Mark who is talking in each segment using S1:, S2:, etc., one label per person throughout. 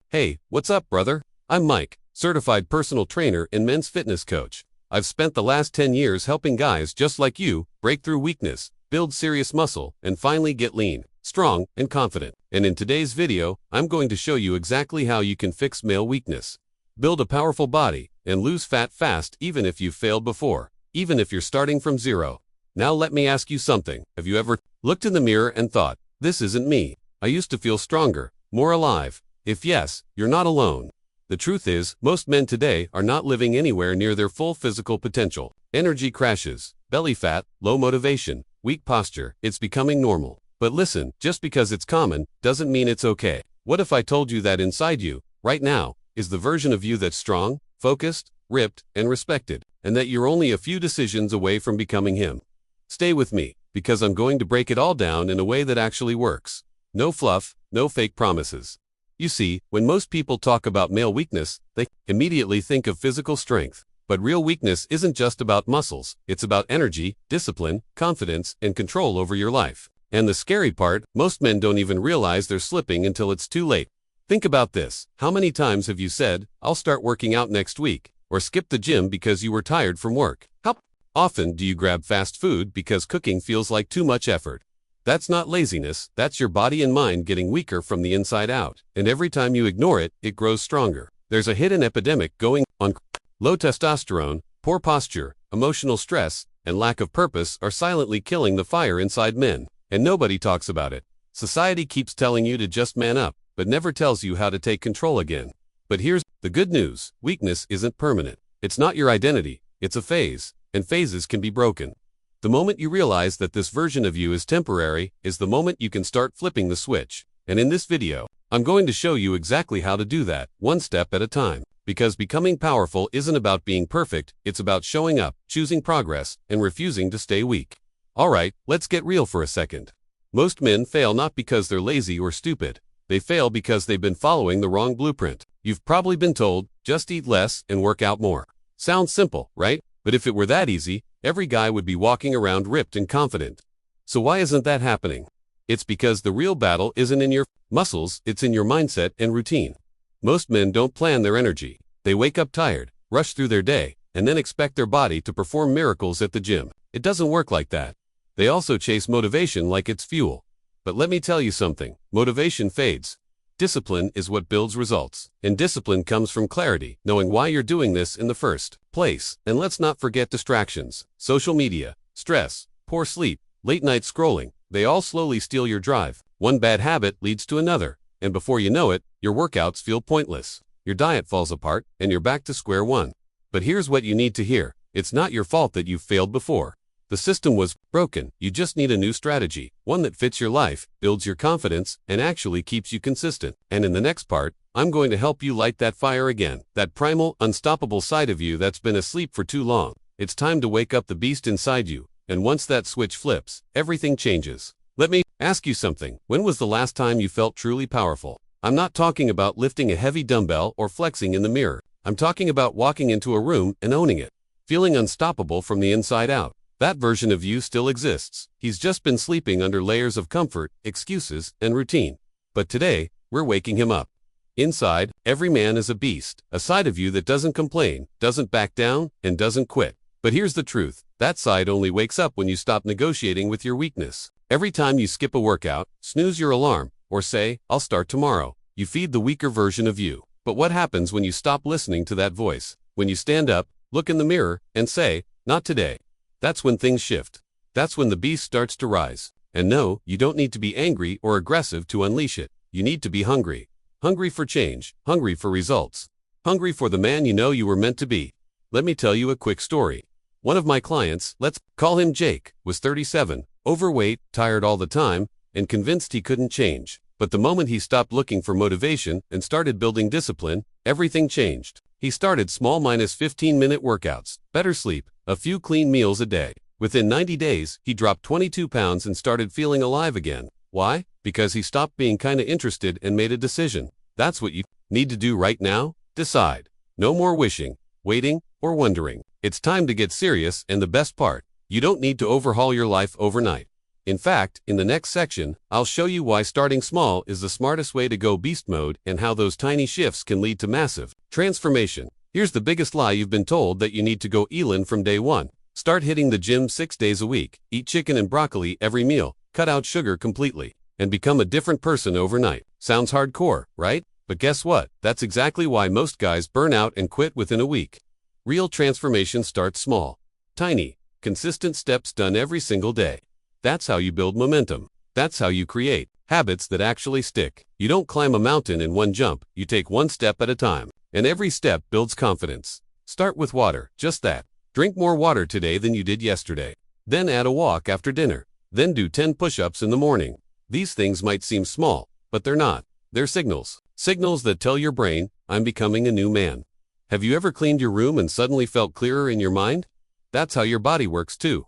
S1: Hey, what's up, brother? I'm Mike, certified personal trainer and men's fitness coach. I've spent the last 10 years helping guys just like you break through weakness, build serious muscle, and finally get lean, strong, and confident. And in today's video, I'm going to show you exactly how you can fix male weakness, build a powerful body, and lose fat fast even if you've failed before, even if you're starting from zero. Now let me ask you something. Have you ever looked in the mirror and thought, this isn't me? I used to feel stronger, more alive. If yes, you're not alone. The truth is, most men today are not living anywhere near their full physical potential. Energy crashes, belly fat, low motivation, weak posture, it's becoming normal. But listen, just because it's common, doesn't mean it's okay. What if I told you that inside you, right now, is the version of you that's strong, focused, ripped, and respected, and that you're only a few decisions away from becoming him? Stay with me, because I'm going to break it all down in a way that actually works. No fluff, no fake promises. You see, when most people talk about male weakness, they immediately think of physical strength. But real weakness isn't just about muscles, it's about energy, discipline, confidence, and control over your life. And the scary part, most men don't even realize they're slipping until it's too late. Think about this. How many times have you said, I'll start working out next week, or skip the gym because you were tired from work? How often do you grab fast food because cooking feels like too much effort? That's not laziness, that's your body and mind getting weaker from the inside out. And every time you ignore it, it grows stronger. There's a hidden epidemic going on. Low testosterone, poor posture, emotional stress, and lack of purpose are silently killing the fire inside men. And nobody talks about it. Society keeps telling you to just man up, but never tells you how to take control again. But here's the good news. Weakness isn't permanent. It's not your identity, it's a phase, and phases can be broken. The moment you realize that this version of you is temporary is the moment you can start flipping the switch. And in this video, I'm going to show you exactly how to do that, one step at a time. Because becoming powerful isn't about being perfect, it's about showing up, choosing progress, and refusing to stay weak. Alright, let's get real for a second. Most men fail not because they're lazy or stupid. They fail because they've been following the wrong blueprint. You've probably been told, just eat less and work out more. Sounds simple, right? But if it were that easy, every guy would be walking around ripped and confident. So why isn't that happening? It's because the real battle isn't in your muscles, it's in your mindset and routine. Most men don't plan their energy. They wake up tired, rush through their day, and then expect their body to perform miracles at the gym. It doesn't work like that. They also chase motivation like it's fuel. But let me tell you something, motivation fades. Discipline is what builds results. And discipline comes from clarity, knowing why you're doing this in the first place. And let's not forget distractions. Social media, stress, poor sleep, late night scrolling, they all slowly steal your drive. One bad habit leads to another. And before you know it, your workouts feel pointless. Your diet falls apart, and you're back to square one. But here's what you need to hear. It's not your fault that you've failed before. The system was broken. You just need a new strategy, one that fits your life, builds your confidence, and actually keeps you consistent. And in the next part, I'm going to help you light that fire again, that primal, unstoppable side of you that's been asleep for too long. It's time to wake up the beast inside you, and once that switch flips, everything changes. Let me ask you something. When was the last time you felt truly powerful? I'm not talking about lifting a heavy dumbbell or flexing in the mirror. I'm talking about walking into a room and owning it, feeling unstoppable from the inside out. That version of you still exists. He's just been sleeping under layers of comfort, excuses, and routine. But today, we're waking him up. Inside, every man is a beast, a side of you that doesn't complain, doesn't back down, and doesn't quit. But here's the truth. That side only wakes up when you stop negotiating with your weakness. Every time you skip a workout, snooze your alarm, or say, I'll start tomorrow, you feed the weaker version of you. But what happens when you stop listening to that voice? When you stand up, look in the mirror, and say, not today. That's when things shift. That's when the beast starts to rise. And no, you don't need to be angry or aggressive to unleash it. You need to be hungry. Hungry for change, hungry for results, hungry for the man you know you were meant to be. Let me tell you a quick story. One of my clients, let's call him Jake, was 37, overweight, tired all the time, and convinced he couldn't change. But the moment he stopped looking for motivation and started building discipline, everything changed. He started small 15-minute workouts, better sleep, a few clean meals a day. Within 90 days, he dropped 22 pounds and started feeling alive again. Why? Because he stopped being kinda interested and made a decision. That's what you need to do right now. Decide. No more wishing, waiting, or wondering. It's time to get serious, and the best part, you don't need to overhaul your life overnight. In fact, in the next section, I'll show you why starting small is the smartest way to go beast mode and how those tiny shifts can lead to massive transformation. Here's the biggest lie you've been told that you need to go Elon from day one. Start hitting the gym 6 days a week, eat chicken and broccoli every meal, cut out sugar completely, and become a different person overnight. Sounds hardcore, right? But guess what? That's exactly why most guys burn out and quit within a week. Real transformation starts small. Tiny, consistent steps done every single day. That's how you build momentum. That's how you create habits that actually stick. You don't climb a mountain in one jump, you take one step at a time. And every step builds confidence. Start with water, just that. Drink more water today than you did yesterday. Then add a walk after dinner. Then do 10 push-ups in the morning. These things might seem small, but they're not. They're signals. Signals that tell your brain, I'm becoming a new man. Have you ever cleaned your room and suddenly felt clearer in your mind? That's how your body works too.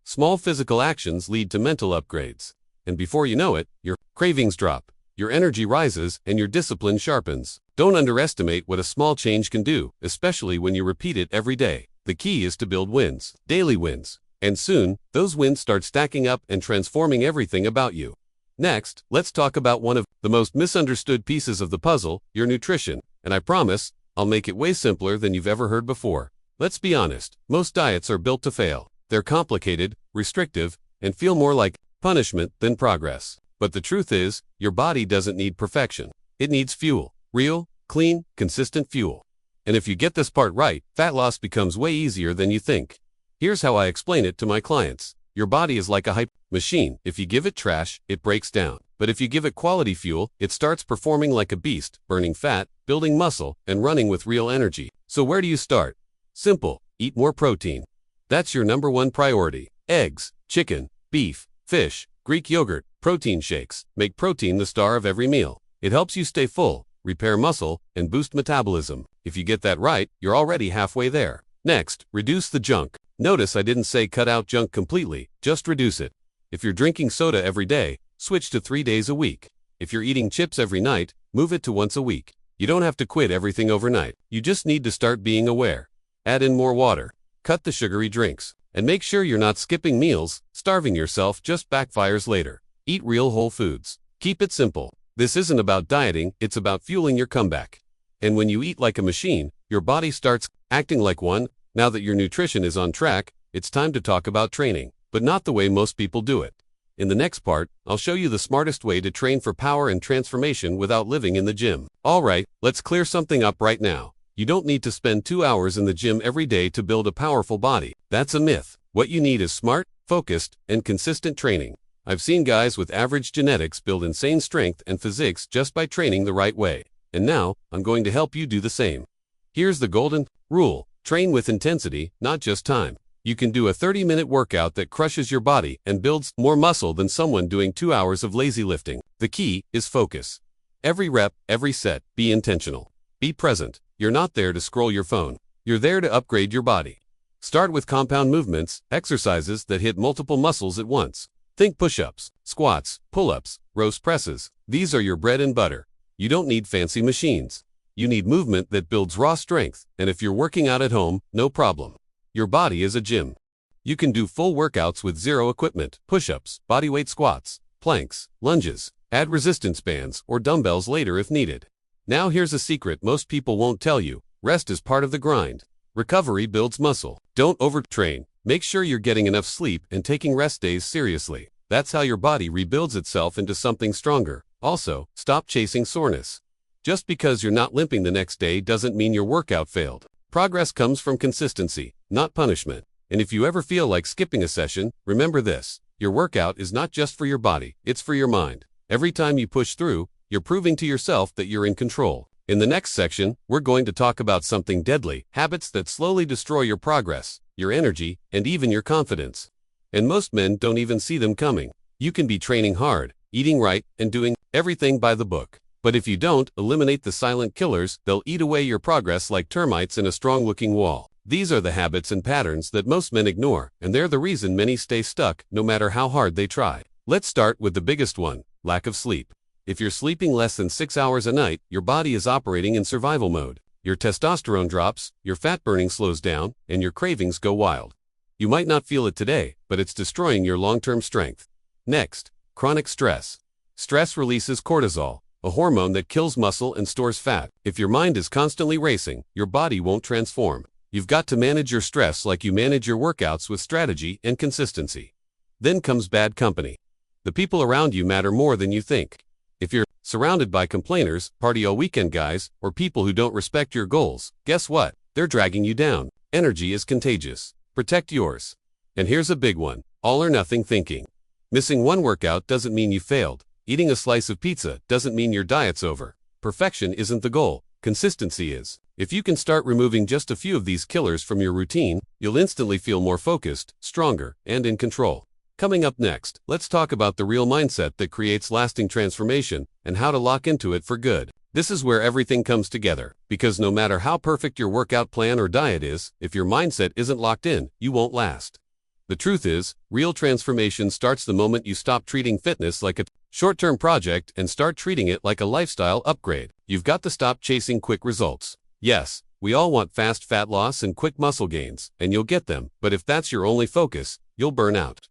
S1: Small physical actions lead to mental upgrades. And before you know it, your cravings drop, your energy rises, and your discipline sharpens. Don't underestimate what a small change can do, especially when you repeat it every day. The key is to build wins, daily wins. And soon, those wins start stacking up and transforming everything about you. Next, let's talk about one of the most misunderstood pieces of the puzzle, your nutrition. And I promise, I'll make it way simpler than you've ever heard before. Let's be honest, most diets are built to fail. They're complicated, restrictive, and feel more like punishment than progress. But the truth is, your body doesn't need perfection. It needs fuel. Real, clean, consistent fuel. And if you get this part right, fat loss becomes way easier than you think. Here's how I explain it to my clients. Your body is like a hype machine. If you give it trash, it breaks down. But if you give it quality fuel, it starts performing like a beast, burning fat, building muscle, and running with real energy. So where do you start? Simple. Eat more protein. That's your number one priority. Eggs, chicken, beef, fish, Greek yogurt, protein shakes. Make protein the star of every meal. It helps you stay full, repair muscle, and boost metabolism. If you get that right, you're already halfway there. Next, reduce the junk. Notice I didn't say cut out junk completely, just reduce it. If you're drinking soda every day, switch to 3 days a week. If you're eating chips every night, move it to once a week. You don't have to quit everything overnight. You just need to start being aware. Add in more water. Cut the sugary drinks. And make sure you're not skipping meals. Starving yourself just backfires later. Eat real whole foods. Keep it simple. This isn't about dieting, it's about fueling your comeback. And when you eat like a machine, your body starts acting like one. Now that your nutrition is on track, it's time to talk about training, but not the way most people do it. In the next part, I'll show you the smartest way to train for power and transformation without living in the gym. Alright, let's clear something up right now. You don't need to spend 2 hours in the gym every day to build a powerful body. That's a myth. What you need is smart, focused, and consistent training. I've seen guys with average genetics build insane strength and physiques just by training the right way. And now, I'm going to help you do the same. Here's the golden rule. Train with intensity, not just time. You can do a 30-minute workout that crushes your body and builds more muscle than someone doing 2 hours of lazy lifting. The key is focus. Every rep, every set, be intentional. Be present. You're not there to scroll your phone. You're there to upgrade your body. Start with compound movements, exercises that hit multiple muscles at once. Think push-ups, squats, pull-ups, roast presses. These are your bread and butter. You don't need fancy machines. You need movement that builds raw strength, and if you're working out at home, no problem. Your body is a gym. You can do full workouts with zero equipment, push-ups, bodyweight squats, planks, lunges, add resistance bands or dumbbells later if needed. Now here's a secret most people won't tell you. Rest is part of the grind. Recovery builds muscle. Don't overtrain. Make sure you're getting enough sleep and taking rest days seriously. That's how your body rebuilds itself into something stronger. Also, stop chasing soreness. Just because you're not limping the next day doesn't mean your workout failed. Progress comes from consistency, not punishment. And if you ever feel like skipping a session, remember this. Your workout is not just for your body, it's for your mind. Every time you push through, you're proving to yourself that you're in control. In the next section, we're going to talk about something deadly, habits that slowly destroy your progress, your energy, and even your confidence. And most men don't even see them coming. You can be training hard, eating right, and doing everything by the book. But if you don't eliminate the silent killers, they'll eat away your progress like termites in a strong-looking wall. These are the habits and patterns that most men ignore, and they're the reason many stay stuck, no matter how hard they try. Let's start with the biggest one, lack of sleep. If you're sleeping less than 6 hours a night, your body is operating in survival mode. Your testosterone drops, your fat burning slows down, and your cravings go wild. You might not feel it today, but it's destroying your long-term strength. Next, chronic stress. Stress releases cortisol, a hormone that kills muscle and stores fat. If your mind is constantly racing, your body won't transform. You've got to manage your stress like you manage your workouts, with strategy and consistency. Then comes bad company. The people around you matter more than you think. If you're surrounded by complainers, party all weekend guys, or people who don't respect your goals, guess what? They're dragging you down. Energy is contagious. Protect yours. And here's a big one: all or nothing thinking. Missing one workout doesn't mean you failed. Eating a slice of pizza doesn't mean your diet's over. Perfection isn't the goal. Consistency is. If you can start removing just a few of these killers from your routine, you'll instantly feel more focused, stronger, and in control. Coming up next, let's talk about the real mindset that creates lasting transformation and how to lock into it for good. This is where everything comes together, because no matter how perfect your workout plan or diet is, if your mindset isn't locked in, you won't last. The truth is, real transformation starts the moment you stop treating fitness like a short-term project and start treating it like a lifestyle upgrade. You've got to stop chasing quick results. Yes, we all want fast fat loss and quick muscle gains, and you'll get them, but if that's your only focus, you'll burn out.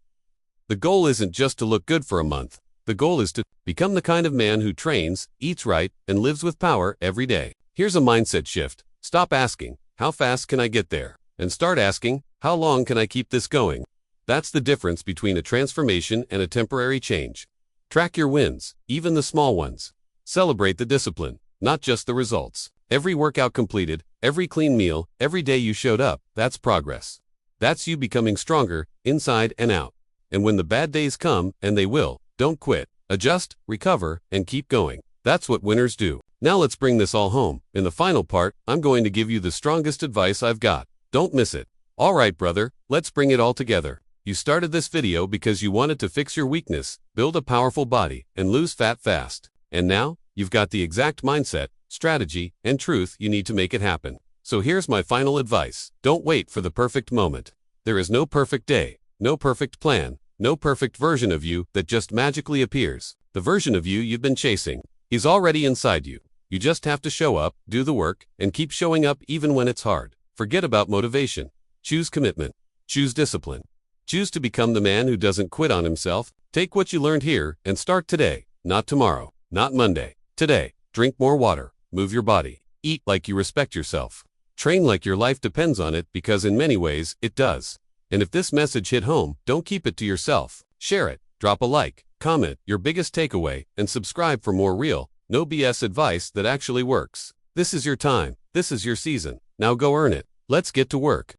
S1: The goal isn't just to look good for a month. The goal is to become the kind of man who trains, eats right, and lives with power every day. Here's a mindset shift. Stop asking, "How fast can I get there?" and start asking, "How long can I keep this going?" That's the difference between a transformation and a temporary change. Track your wins, even the small ones. Celebrate the discipline, not just the results. Every workout completed, every clean meal, every day you showed up, that's progress. That's you becoming stronger, inside and out. And when the bad days come, and they will, don't quit. Adjust, recover, and keep going. That's what winners do. Now let's bring this all home. In the final part, I'm going to give you the strongest advice I've got. Don't miss it. Alright brother, let's bring it all together. You started this video because you wanted to fix your weakness, build a powerful body, and lose fat fast. And now, you've got the exact mindset, strategy, and truth you need to make it happen. So here's my final advice. Don't wait for the perfect moment. There is no perfect day, no perfect plan, no perfect version of you that just magically appears. The version of you you've been chasing, he's already inside you. You just have to show up, do the work, and keep showing up even when it's hard. Forget about motivation. Choose commitment. Choose discipline. Choose to become the man who doesn't quit on himself. Take what you learned here and start today, not tomorrow, not Monday. Today. Drink more water, move your body, eat like you respect yourself. Train like your life depends on it, because in many ways, it does. And if this message hit home, don't keep it to yourself. Share it, drop a like, comment your biggest takeaway, and subscribe for more real, no BS advice that actually works. This is your time. This is your season. Now go earn it. Let's get to work.